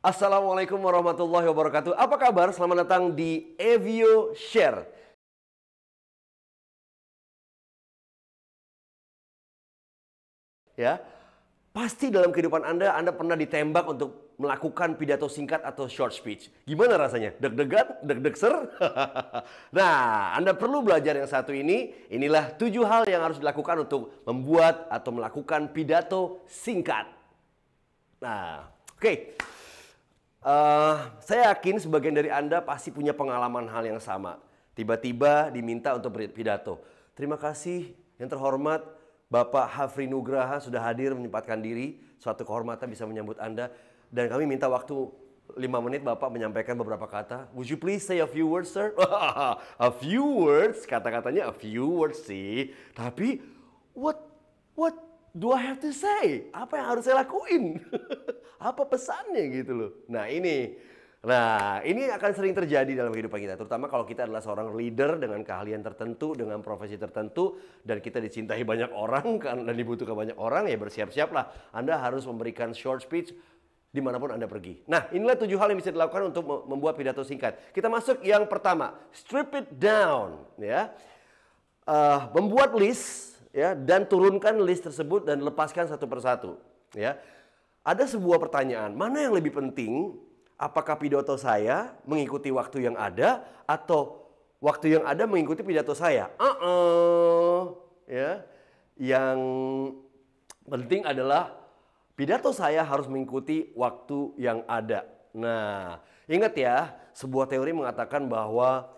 Assalamualaikum warahmatullahi wabarakatuh. Apa kabar? Selamat datang di Evio Share. Ya, pasti dalam kehidupan Anda pernah ditembak untuk melakukan pidato singkat atau short speech. Gimana rasanya? Deg-degan? Deg-degser? Nah, Anda perlu belajar yang satu ini. Inilah 7 hal yang harus dilakukan untuk membuat atau melakukan pidato singkat. Nah, oke. Saya yakin sebagian dari Anda pasti punya pengalaman hal yang sama. Tiba-tiba diminta untuk berpidato. Terima kasih yang terhormat Bapak Hafri Nugraha sudah hadir menyempatkan diri. Suatu kehormatan bisa menyambut Anda. Dan kami minta waktu 5 menit Bapak menyampaikan beberapa kata. Would you please say a few words, sir? A few words? Kata-katanya a few words sih. Tapi what do I have to say? Apa yang harus saya lakuin? Apa pesannya gitu loh. Nah ini akan sering terjadi dalam kehidupan kita. Terutama kalau kita adalah seorang leader dengan keahlian tertentu, dengan profesi tertentu. Dan kita dicintai banyak orang dan dibutuhkan banyak orang. Ya bersiap-siaplah. Anda harus memberikan short speech dimanapun Anda pergi. Nah inilah 7 hal yang bisa dilakukan untuk membuat pidato singkat. Kita masuk yang pertama. Strip it down. Ya. Membuat list. Ya, dan turunkan list tersebut dan lepaskan satu persatu. Ya. Ada sebuah pertanyaan, mana yang lebih penting? Apakah pidato saya mengikuti waktu yang ada atau waktu yang ada mengikuti pidato saya? Ya. Yang penting adalah pidato saya harus mengikuti waktu yang ada. Nah, ingat ya, sebuah teori mengatakan bahwa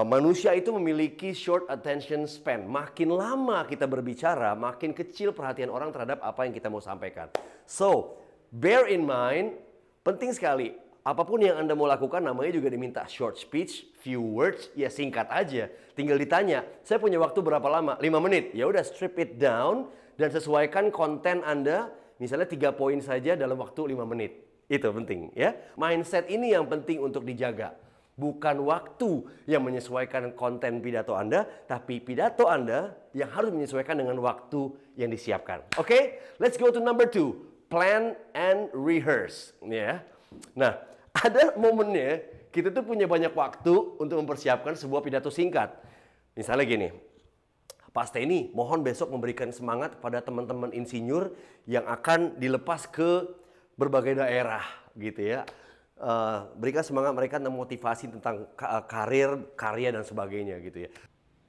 manusia itu memiliki short attention span. Makin lama kita berbicara, makin kecil perhatian orang terhadap apa yang kita mau sampaikan. So, bear in mind, penting sekali. Apapun yang Anda mau lakukan, namanya juga diminta short speech, few words, ya singkat aja. Tinggal ditanya, saya punya waktu berapa lama? 5 menit. Ya udah, strip it down dan sesuaikan konten Anda, misalnya 3 poin saja dalam waktu 5 menit. Itu penting ya. Mindset ini yang penting untuk dijaga. Bukan waktu yang menyesuaikan konten pidato Anda, tapi pidato Anda yang harus menyesuaikan dengan waktu yang disiapkan. Oke, let's go to number 2. Plan and rehearse. Ya. Nah, ada momennya kita tuh punya banyak waktu untuk mempersiapkan sebuah pidato singkat. Misalnya gini, Pak Steny, mohon besok memberikan semangat kepada teman-teman insinyur yang akan dilepas ke berbagai daerah, gitu ya. Berikan semangat mereka tentang motivasi tentang karir, karya dan sebagainya gitu ya.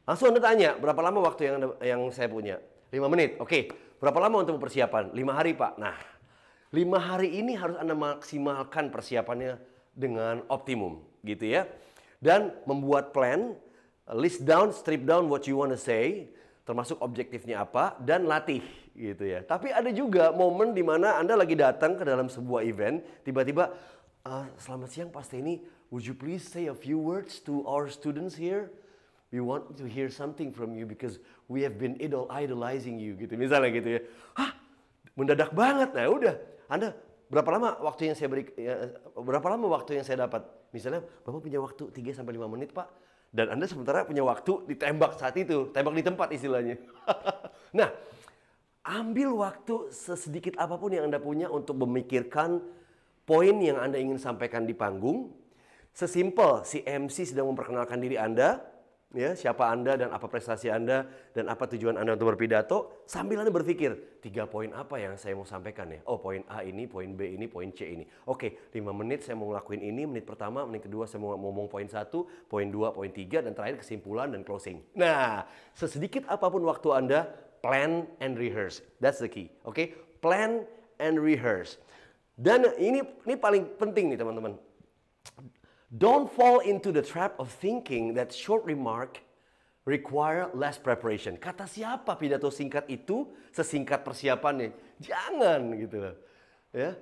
Langsung Anda tanya, berapa lama waktu yang saya punya? 5 menit. Oke. Berapa lama untuk persiapan? 5 hari, Pak. Nah, 5 hari ini harus Anda maksimalkan persiapannya dengan optimum gitu ya. Dan membuat plan, list down, strip down what you want to say, termasuk objektifnya apa, dan latih gitu ya. Tapi ada juga momen di mana Anda lagi datang ke dalam sebuah event, tiba-tiba selamat siang Pak Steny, would you please say a few words to our students here? We want to hear something from you because we have been idolizing you gitu. Misalnya gitu ya. Hah? Mendadak banget. Nah, udah. Anda berapa lama waktu yang saya dapat? Misalnya Bapak punya waktu 3 sampai 5 menit, Pak. Dan Anda sementara punya waktu ditembak saat itu, tembak di tempat istilahnya. Nah, ambil waktu sesedikit apapun yang Anda punya untuk memikirkan poin yang Anda ingin sampaikan di panggung. Sesimpel si MC sedang memperkenalkan diri Anda, ya, siapa Anda dan apa prestasi Anda dan apa tujuan Anda untuk berpidato, sambil Anda berpikir, 3 poin apa yang saya mau sampaikan ya? Oh, poin A ini, poin B ini, poin C ini. Oke, 5 menit saya mau ngelakuin ini, menit pertama, menit kedua saya mau ngomong poin 1, poin 2, poin 3, dan terakhir kesimpulan dan closing. Nah, sesedikit apapun waktu Anda, plan and rehearse. That's the key. Oke, plan and rehearse. Dan ini paling penting nih teman-teman. Don't fall into the trap of thinking that short remark require less preparation. Kata siapa pidato singkat itu sesingkat persiapannya? Jangan gitu loh. Ya.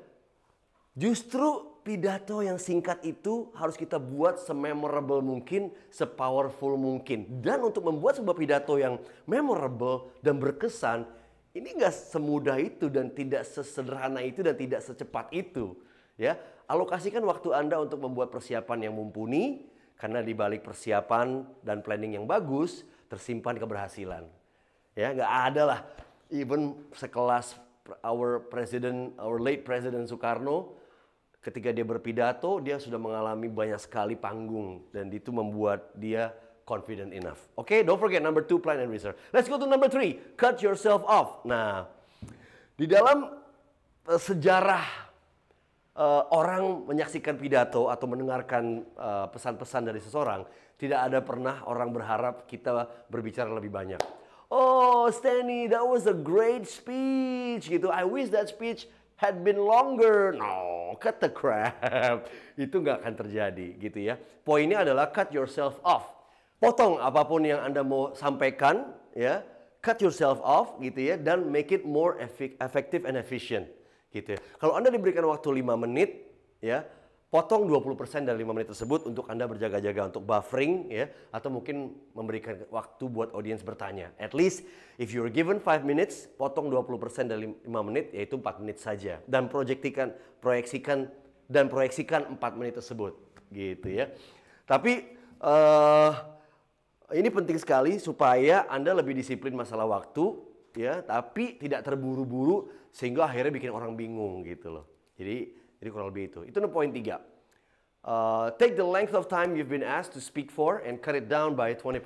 Justru pidato yang singkat itu harus kita buat se-memorable mungkin, se-powerful mungkin. Dan untuk membuat sebuah pidato yang memorable dan berkesan, ini nggak semudah itu dan tidak sesederhana itu dan tidak secepat itu. Ya, alokasikan waktu Anda untuk membuat persiapan yang mumpuni, karena di balik persiapan dan planning yang bagus tersimpan keberhasilan. Ya, nggak ada lah, even sekelas our late President Soekarno ketika dia berpidato, dia sudah mengalami banyak sekali panggung. Dan itu membuat dia confident enough. Oke, don't forget number 2, plan and research. Let's go to number 3, cut yourself off. Nah, di dalam sejarah orang menyaksikan pidato atau mendengarkan pesan-pesan dari seseorang, tidak ada pernah orang berharap kita berbicara lebih banyak. Oh, Stanley, that was a great speech. Gitu. I wish that speech had been longer. No, cut the crap. Itu nggak akan terjadi, gitu ya. Poinnya adalah cut yourself off. Potong apapun yang Anda mau sampaikan, ya. Cut yourself off, gitu ya, dan make it more effective and efficient, gitu ya. Kalau Anda diberikan waktu 5 menit, ya, potong 20% dari 5 menit tersebut untuk Anda berjaga-jaga untuk buffering, ya, atau mungkin memberikan waktu buat audiens bertanya. At least if you're given 5 minutes, potong 20% dari 5 menit, yaitu 4 menit saja. Dan proyeksikan 4 menit tersebut, gitu ya. Tapi ini penting sekali supaya Anda lebih disiplin masalah waktu, ya, tapi tidak terburu-buru sehingga akhirnya bikin orang bingung, gitu loh. Jadi kurang lebih itu. Itu poin 3. Take the length of time you've been asked to speak for and cut it down by 20%.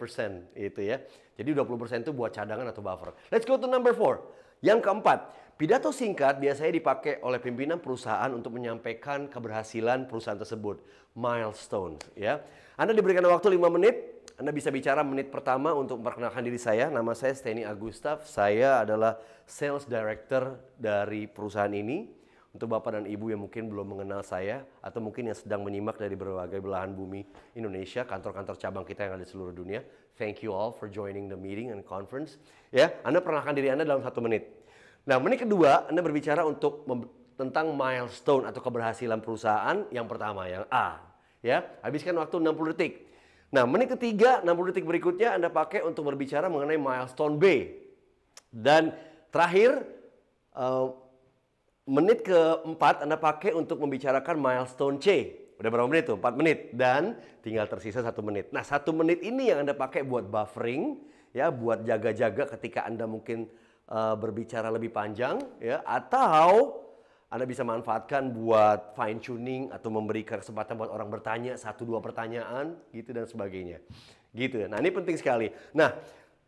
Itu ya. Jadi 20% itu buat cadangan atau buffer. Let's go to number 4. Yang keempat, pidato singkat biasanya dipakai oleh pimpinan perusahaan untuk menyampaikan keberhasilan perusahaan tersebut. Milestone. Ya. Anda diberikan waktu 5 menit. Anda bisa bicara menit pertama untuk memperkenalkan diri saya. Nama saya Stanley Agustaf. Saya adalah Sales Director dari perusahaan ini. Untuk Bapak dan Ibu yang mungkin belum mengenal saya, atau mungkin yang sedang menyimak dari berbagai belahan bumi Indonesia, kantor-kantor cabang kita yang ada di seluruh dunia. Thank you all for joining the meeting and conference. Ya, Anda perkenalkan diri Anda dalam 1 menit. Nah, menit kedua, Anda berbicara tentang milestone atau keberhasilan perusahaan yang pertama, yang A. Ya, habiskan waktu 60 detik. Nah, menit ketiga, 60 detik berikutnya Anda pakai untuk berbicara mengenai milestone B. Dan terakhir, menit keempat Anda pakai untuk membicarakan milestone C. Udah berapa menit tuh? 4 menit. Dan tinggal tersisa 1 menit. Nah, 1 menit ini yang Anda pakai buat buffering, ya, buat jaga-jaga ketika Anda mungkin berbicara lebih panjang, ya, atau Anda bisa manfaatkan buat fine tuning atau memberikan kesempatan buat orang bertanya 1-2 pertanyaan, gitu dan sebagainya. Gitu. Nah, ini penting sekali. Nah,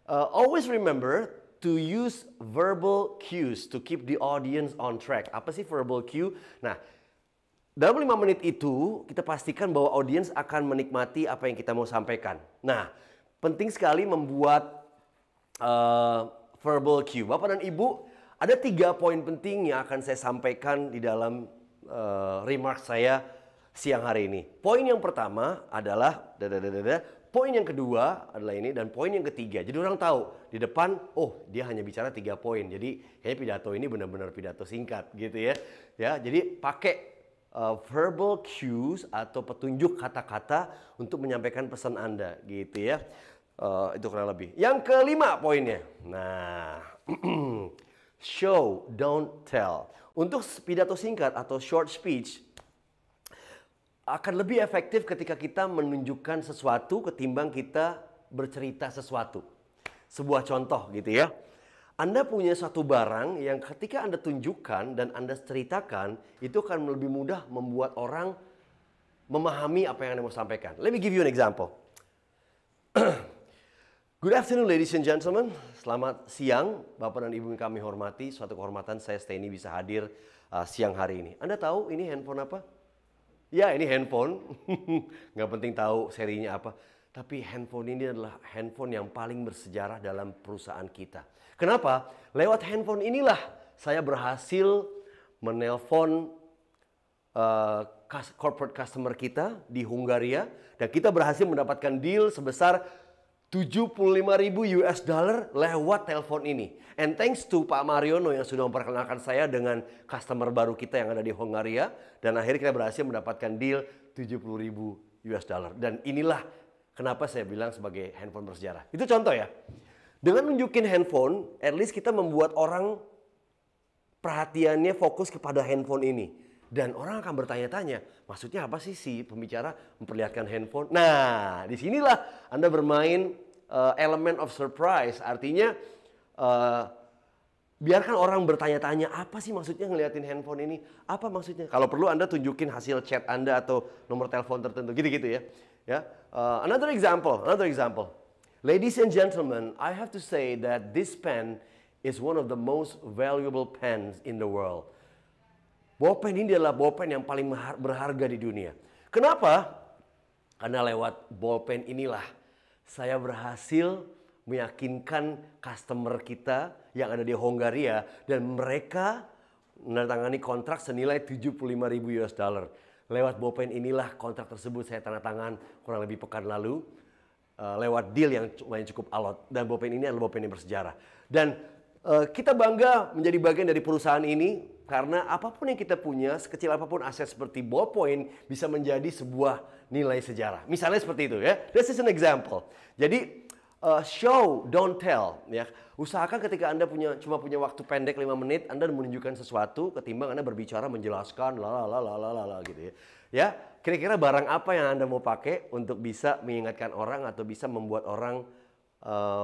always remember to use verbal cues to keep the audience on track. Apa sih verbal cue? Nah, dalam 5 menit itu kita pastikan bahwa audiens akan menikmati apa yang kita mau sampaikan. Nah, penting sekali membuat verbal cue. Bapak dan Ibu, ada 3 poin penting yang akan saya sampaikan di dalam remarks saya siang hari ini. Poin yang pertama adalah poin yang kedua adalah ini, dan poin yang ketiga. Jadi orang tahu di depan, oh, dia hanya bicara 3 poin. Jadi kayaknya pidato ini benar-benar pidato singkat, gitu ya. Ya, jadi pakai verbal cues atau petunjuk kata-kata untuk menyampaikan pesan Anda, gitu ya. Itu kurang lebih. Yang kelima poinnya. Nah, show, don't tell. Untuk pidato singkat atau short speech, akan lebih efektif ketika kita menunjukkan sesuatu ketimbang kita bercerita sesuatu. Sebuah contoh gitu ya. Anda punya satu barang yang ketika Anda tunjukkan dan Anda ceritakan, itu akan lebih mudah membuat orang memahami apa yang Anda mau sampaikan. Let me give you an example. Good afternoon ladies and gentlemen. Selamat siang Bapak dan Ibu yang kami hormati. Suatu kehormatan saya Stanley bisa hadir siang hari ini. Anda tahu ini handphone apa? Ya, ini handphone. Nggak penting tahu serinya apa. Tapi handphone ini adalah handphone yang paling bersejarah dalam perusahaan kita. Kenapa? Lewat handphone inilah saya berhasil menelpon corporate customer kita di Hungaria. Dan kita berhasil mendapatkan deal sebesar $75.000 lewat telepon ini. And thanks to Pak Mariono yang sudah memperkenalkan saya dengan customer baru kita yang ada di Hungaria. Dan akhirnya kita berhasil mendapatkan deal $70.000. Dan inilah kenapa saya bilang sebagai handphone bersejarah. Itu contoh ya. Dengan nunjukin handphone, at least kita membuat orang perhatiannya fokus kepada handphone ini. Dan orang akan bertanya-tanya, maksudnya apa sih si pembicara memperlihatkan handphone? Nah, disinilah Anda bermain elemen of surprise. Artinya Biarkan orang bertanya-tanya, apa sih maksudnya ngeliatin handphone ini? Apa maksudnya? Kalau perlu Anda tunjukin hasil chat Anda atau nomor telepon tertentu, gitu-gitu ya. Another example. Ladies and gentlemen, I have to say that this pen is one of the most valuable pens in the world. Bolpen ini adalah bolpen yang paling berharga di dunia. Kenapa? Karena lewat bolpen inilah saya berhasil meyakinkan customer kita yang ada di Hongaria dan mereka menandatangani kontrak senilai 75.000 US dollar. Lewat bolpen inilah kontrak tersebut saya tanda tangan kurang lebih pekan lalu lewat deal yang cukup alot, dan bolpen ini adalah bolpen yang bersejarah. Dan kita bangga menjadi bagian dari perusahaan ini karena apapun yang kita punya, sekecil apapun aset seperti ballpoint bisa menjadi sebuah nilai sejarah. Misalnya seperti itu ya. This is an example. Jadi show, don't tell. Ya. Usahakan ketika Anda cuma punya waktu pendek 5 menit, Anda menunjukkan sesuatu ketimbang Anda berbicara menjelaskan gitu ya. Ya, kira-kira barang apa yang Anda mau pakai untuk bisa mengingatkan orang atau bisa membuat orang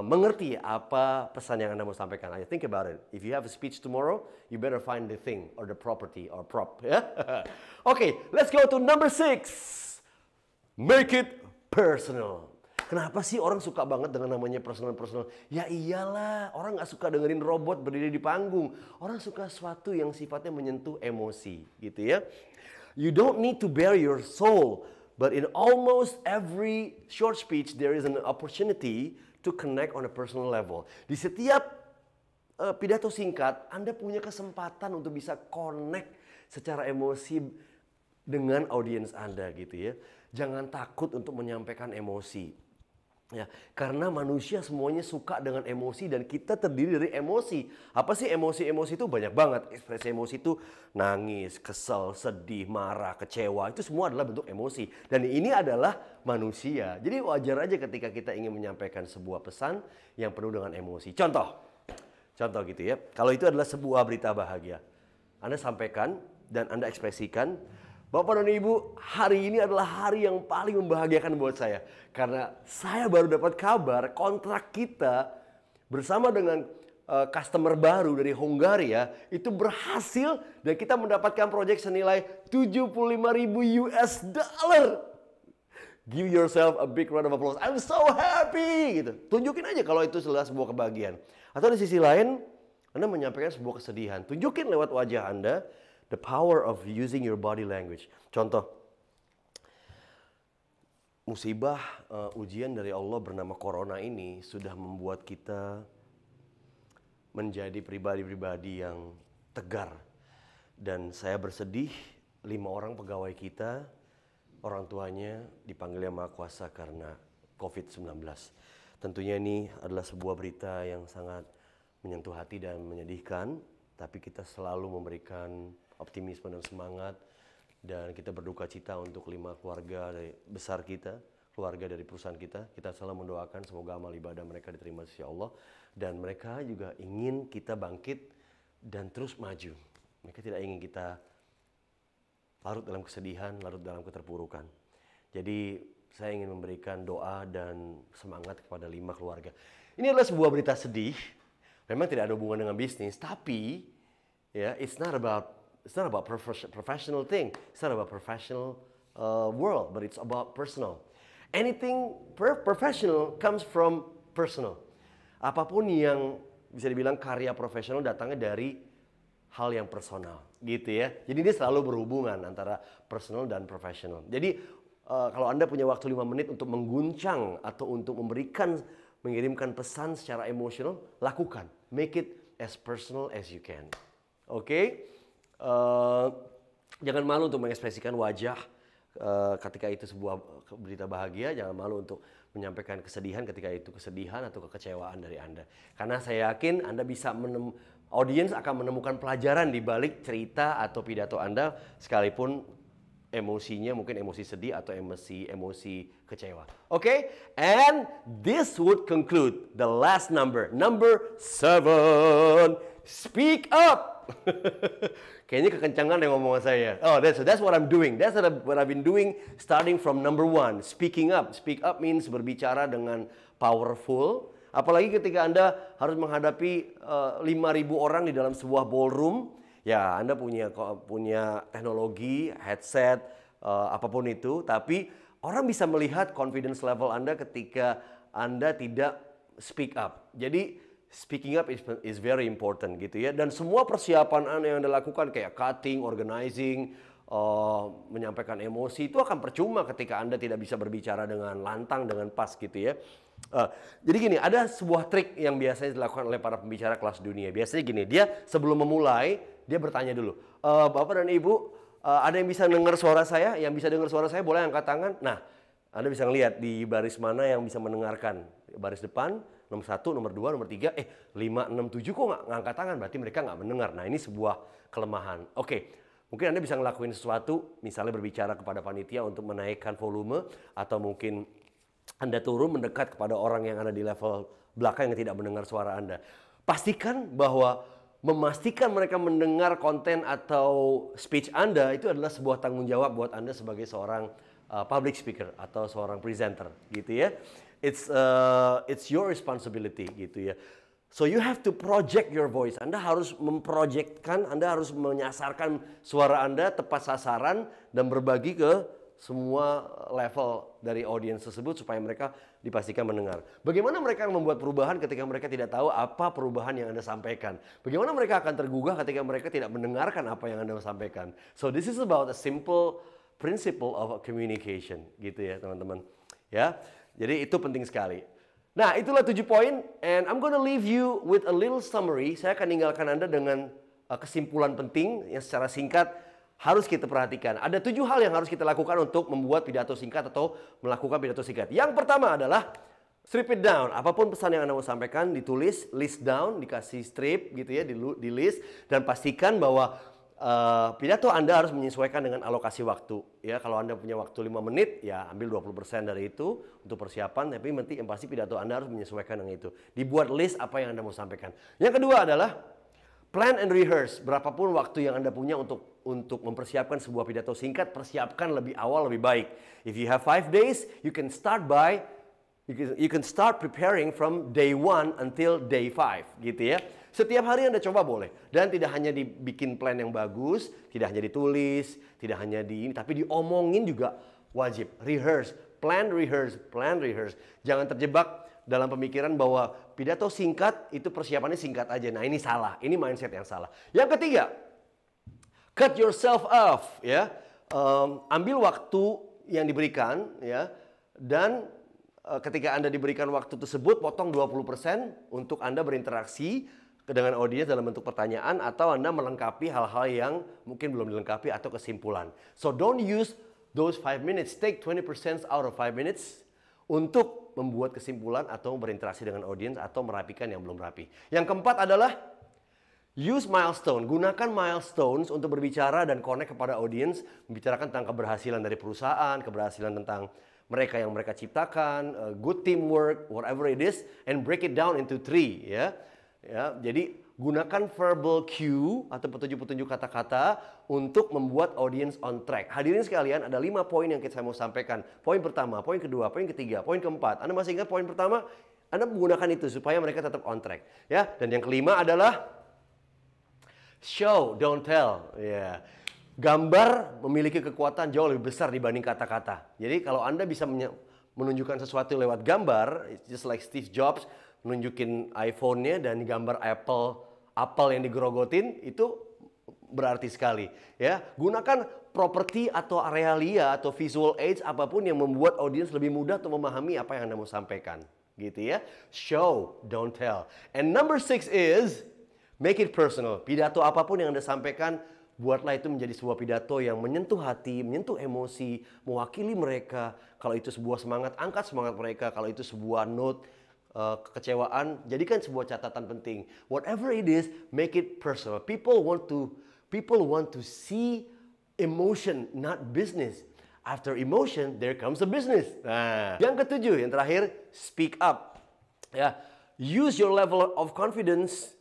mengerti apa pesan yang Anda mau sampaikan. I think about it. If you have a speech tomorrow, you better find the thing or the property or prop. Ya. Okay, let's go to number 6. Make it personal. Kenapa sih orang suka banget dengan namanya personal? Ya iyalah, orang nggak suka dengerin robot berdiri di panggung. Orang suka sesuatu yang sifatnya menyentuh emosi, gitu ya. You don't need to bare your soul, but in almost every short speech there is an opportunity to connect on a personal level. Di setiap pidato singkat, Anda punya kesempatan untuk bisa connect secara emosi dengan audiens Anda, gitu ya. Jangan takut untuk menyampaikan emosi. Ya, karena manusia semuanya suka dengan emosi dan kita terdiri dari emosi. Apa sih emosi-emosi itu? Banyak banget. Ekspresi emosi itu nangis, kesel, sedih, marah, kecewa. Itu semua adalah bentuk emosi. Dan ini adalah manusia. Jadi wajar aja ketika kita ingin menyampaikan sebuah pesan yang penuh dengan emosi. Contoh gitu ya. Kalau itu adalah sebuah berita bahagia, Anda sampaikan dan Anda ekspresikan, Bapak dan Ibu, hari ini adalah hari yang paling membahagiakan buat saya. Karena saya baru dapat kabar kontrak kita bersama dengan customer baru dari Hongaria itu berhasil dan kita mendapatkan proyek senilai 75.000 US dollar. Give yourself a big round of applause. I'm so happy gitu. Tunjukin aja kalau itu adalah sebuah kebahagiaan. Atau di sisi lain, Anda menyampaikan sebuah kesedihan. Tunjukin lewat wajah Anda the power of using your body language. Contoh, musibah ujian dari Allah bernama Corona ini sudah membuat kita menjadi pribadi-pribadi yang tegar. Dan saya bersedih, 5 orang pegawai kita, orang tuanya dipanggil Yang Maha Kuasa karena COVID-19. Tentunya ini adalah sebuah berita yang sangat menyentuh hati dan menyedihkan, tapi kita selalu memberikan optimisme dan semangat, dan kita berduka cita untuk 5 keluarga besar kita, keluarga dari perusahaan kita. Kita selalu mendoakan semoga amal ibadah mereka diterima sisi Allah, dan mereka juga ingin kita bangkit dan terus maju. Mereka tidak ingin kita larut dalam kesedihan, larut dalam keterpurukan. Jadi saya ingin memberikan doa dan semangat kepada 5 keluarga. Ini adalah sebuah berita sedih, memang tidak ada hubungan dengan bisnis, tapi ya, it's not about professional thing. It's not about professional world, but it's about personal. Anything professional comes from personal. Apapun yang bisa dibilang karya profesional datangnya dari hal yang personal, gitu ya. Jadi dia selalu berhubungan antara personal dan profesional. Jadi kalau Anda punya waktu 5 menit untuk mengguncang atau untuk mengirimkan pesan secara emosional, lakukan. Make it as personal as you can. Oke? Jangan malu untuk mengekspresikan wajah ketika itu sebuah berita bahagia. Jangan malu untuk menyampaikan kesedihan ketika itu kesedihan atau kekecewaan dari Anda. Karena saya yakin Anda bisa audiens akan menemukan pelajaran di balik cerita atau pidato Anda, sekalipun emosinya mungkin emosi sedih atau emosi kecewa. Oke? And this would conclude the last number 7. Speak up. Kayaknya kekencangan yang ngomongan saya. Oh, that's what I'm doing. That's what I've been doing starting from number 1. Speaking up. Speak up means berbicara dengan powerful Apalagi ketika Anda harus menghadapi 5.000 orang di dalam sebuah ballroom, ya Anda punya teknologi, headset, apapun itu, tapi orang bisa melihat confidence level Anda ketika Anda tidak speak up. Jadi speaking up is very important gitu ya. Dan semua persiapan yang Anda lakukan kayak cutting, organizing, menyampaikan emosi itu akan percuma ketika Anda tidak bisa berbicara dengan lantang, dengan pas gitu ya. Jadi gini, ada sebuah trik yang biasanya dilakukan oleh para pembicara kelas dunia. Biasanya gini, dia sebelum memulai, dia bertanya dulu, Bapak dan Ibu, ada yang bisa dengar suara saya? Yang bisa dengar suara saya boleh angkat tangan. Nah, Anda bisa ngelihat di baris mana yang bisa mendengarkan. Baris depan, nomor 1, nomor 2, nomor 3, 5, 6, 7 kok nggak ngangkat tangan? Berarti mereka nggak mendengar. Nah, ini sebuah kelemahan. Oke, mungkin Anda bisa ngelakuin sesuatu, misalnya berbicara kepada panitia untuk menaikkan volume, atau mungkin Anda turun mendekat kepada orang yang ada di level belakang yang tidak mendengar suara Anda. Pastikan bahwa memastikan mereka mendengar konten atau speech Anda itu adalah sebuah tanggung jawab buat Anda sebagai seorang public speaker atau seorang presenter gitu ya. It's your responsibility gitu ya. So you have to project your voice. Anda harus memprojekkan, Anda harus menyasarkan suara Anda tepat sasaran dan berbagi ke semua level dari audiens tersebut supaya mereka dipastikan mendengar. Bagaimana mereka membuat perubahan ketika mereka tidak tahu apa perubahan yang Anda sampaikan? Bagaimana mereka akan tergugah ketika mereka tidak mendengarkan apa yang Anda sampaikan? So this is about a simple principle of communication gitu ya teman-teman. Ya, jadi itu penting sekali. Nah, itulah 7 poin, and I'm gonna leave you with a little summary. Saya akan tinggalkan Anda dengan kesimpulan penting yang secara singkat harus kita perhatikan. Ada 7 hal yang harus kita lakukan untuk membuat pidato singkat atau melakukan pidato singkat. Yang pertama adalah strip it down. Apapun pesan yang Anda mau sampaikan, ditulis, list down, dikasih strip gitu ya, di list, dan pastikan bahwa pidato Anda harus menyesuaikan dengan alokasi waktu. Ya, kalau Anda punya waktu 5 menit, ya ambil 20% dari itu untuk persiapan, tapi yang pasti pidato Anda harus menyesuaikan dengan itu. Dibuat list apa yang Anda mau sampaikan. Yang kedua adalah plan and rehearse. Berapapun waktu yang Anda punya untuk mempersiapkan sebuah pidato singkat, persiapkan lebih awal lebih baik. If you have 5 days, you can start preparing from day 1 until day 5 gitu ya. Setiap hari Anda coba boleh. Dan tidak hanya dibikin plan yang bagus, tidak hanya ditulis, tidak hanya tapi diomongin juga wajib. Rehearse, plan, rehearse, plan, rehearse. Jangan terjebak dalam pemikiran bahwa pidato singkat itu persiapannya singkat aja. Nah, ini salah. Ini mindset yang salah. Yang ketiga, cut yourself off ya. Ambil waktu yang diberikan ya, dan ketika Anda diberikan waktu tersebut, potong 20% untuk Anda berinteraksi dengan audiens dalam bentuk pertanyaan, atau Anda melengkapi hal-hal yang mungkin belum dilengkapi atau kesimpulan. So don't use those 5 minutes. Take 20% out of 5 minutes untuk membuat kesimpulan atau berinteraksi dengan audiens atau merapikan yang belum rapi. Yang keempat adalah use milestone. Gunakan milestones untuk berbicara dan connect kepada audiens, membicarakan tentang keberhasilan dari perusahaan, keberhasilan tentang mereka yang mereka ciptakan, good teamwork, whatever it is, and break it down into 3 ya. Ya, jadi gunakan verbal cue atau petunjuk-petunjuk kata-kata untuk membuat audience on track. Hadirin sekalian, ada 5 poin yang saya mau sampaikan. Poin pertama, poin kedua, poin ketiga, poin keempat. Anda masih ingat poin pertama? Anda menggunakan itu supaya mereka tetap on track. Ya, dan yang kelima adalah show, don't tell. Ya. Gambar memiliki kekuatan jauh lebih besar dibanding kata-kata. Jadi kalau Anda bisa menunjukkan sesuatu lewat gambar, it's just like Steve Jobs nunjukin iPhone-nya dan gambar apel yang digerogotin, itu berarti sekali ya. Gunakan properti atau realia atau visual aids apapun yang membuat audiens lebih mudah untuk memahami apa yang Anda mau sampaikan gitu ya. Show, don't tell. And number 6 is make it personal. Pidato apapun yang Anda sampaikan, buatlah itu menjadi sebuah pidato yang menyentuh hati, menyentuh emosi, mewakili mereka. Kalau itu sebuah semangat, angkat semangat mereka. Kalau itu sebuah note kekecewaan, jadikan sebuah catatan penting. Whatever it is, make it personal. People want to see emotion, not business. After emotion, there comes a business. Nah, yang ketujuh, yang terakhir, speak up. Ya, use your level of confidence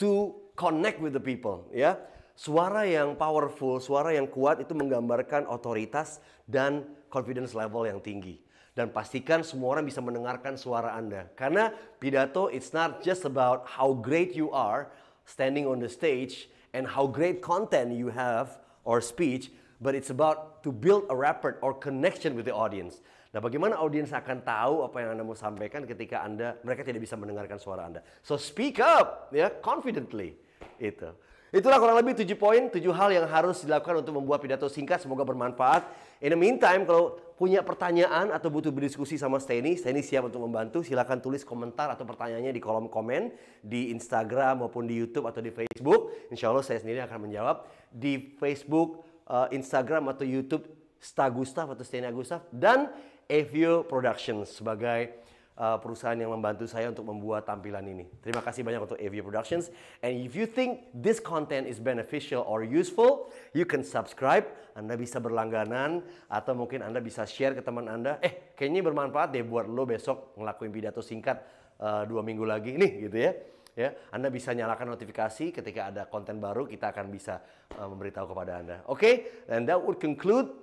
to connect with the people. Ya, suara yang powerful, suara yang kuat itu menggambarkan otoritas dan confidence level yang tinggi. Dan pastikan semua orang bisa mendengarkan suara Anda. Karena pidato, it's not just about how great you are standing on the stage and how great content you have or speech, but it's about to build a rapport or connection with the audience. Nah, bagaimana audiens akan tahu apa yang Anda mau sampaikan ketika mereka tidak bisa mendengarkan suara Anda. So speak up, ya, confidently. Itulah kurang lebih 7 poin, 7 hal yang harus dilakukan untuk membuat pidato singkat. Semoga bermanfaat. In the meantime, kalau punya pertanyaan atau butuh berdiskusi sama Steny siap untuk membantu. Silakan tulis komentar atau pertanyaannya di kolom komen di Instagram maupun di YouTube atau di Facebook. Insya Allah saya sendiri akan menjawab di Facebook, Instagram atau YouTube Sta Gustaf atau Steny Agustaf, dan Evio Productions sebagai perusahaan yang membantu saya untuk membuat tampilan ini. Terima kasih banyak untuk Evio Productions. And if you think this content is beneficial or useful, you can subscribe. Anda bisa berlangganan atau mungkin Anda bisa share ke teman Anda. Kayaknya bermanfaat deh buat lo besok ngelakuin pidato singkat 2 minggu lagi nih, gitu ya. Anda bisa nyalakan notifikasi ketika ada konten baru, kita akan bisa memberitahu kepada Anda. Oke, and that would conclude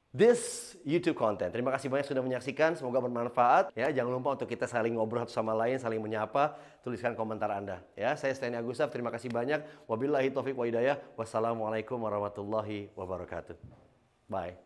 this YouTube content. Terima kasih banyak sudah menyaksikan, semoga bermanfaat. Ya, jangan lupa untuk kita saling ngobrol satu sama lain, saling menyapa, tuliskan komentar Anda. Ya, saya Steny Agustaf, terima kasih banyak. Wabillahi taufiq wa hidayah. Wassalamualaikum warahmatullahi wabarakatuh. Bye.